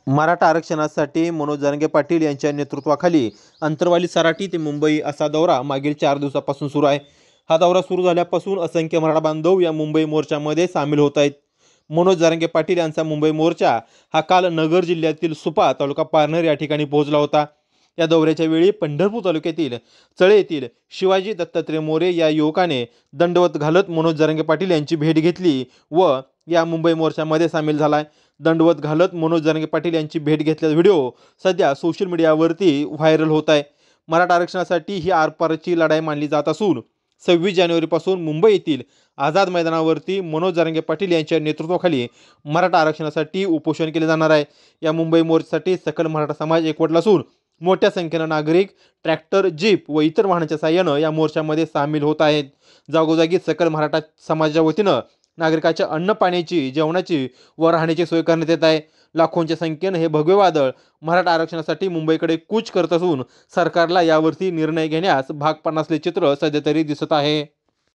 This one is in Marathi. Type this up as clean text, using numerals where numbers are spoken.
मराठा आरक्षणासाठी मनोज जरांगे पाटील यांच्या नेतृत्वाखाली अंतरवाली सराटी ते मुंबई असा दौरा मागील 4 दिवसापासून सुरू आहे। हा दौरा सुरू झाल्यापासून असंख्य मराठा बांधव या मुंबई मोर्चामध्ये सामील होत आहेत। मनोज जरांगे पाटील यांचा मुंबई मोर्चा हा काल नगर जिल्ह्यातील सुपा तालुका पारनेर या ठिकाणी पोहोचला होता। या दौऱ्याच्या वेळी पंढरपूर तालुक्यातील चळे येथील शिवाजी दत्तात्रय मोरे या युवकाने दंडवत घालत मनोज जरांगे पाटील यांची भेट घेतली व या मुंबई मोर्चामध्ये सामील झालाय। दंडवत घालत मनोज जरांगे पाटील यांची भेट घेतल्याचा व्हिडिओ सध्या सोशल मीडियावरती व्हायरल होत आहे। मराठा आरक्षणासाठी ही आरपारची लढाई मानली जात असून 26 जानेवारीपासून मुंबई येथील आझाद मैदानावरती मनोज जरांगे पाटील यांच्या नेतृत्वाखाली मराठा आरक्षणासाठी उपोषण केले जाणार आहे। या मुंबई मोर्चासाठी सकल मराठा समाज एकवटला असून मोठ्या संख्येने नागरिक ट्रॅक्टर, जीप व इतर वाहनांच्या साहाय्याने या मोर्चामध्ये सामील होत आहेत। जागोजागी सकल मराठा समाजाच्या वतीनं नागरिकांच्या अन्न पाण्याची, जेवणाची व राहण्याची सोय करण्यात येत आहे। लाखोंच्या संख्येने हे भगवे वादळ मराठा आरक्षणासाठी मुंबईकडे कूच करत असून सरकारला यावरती निर्णय घेण्यास भाग पाडण्याचे चित्र सध्या तरी दिसत आहे।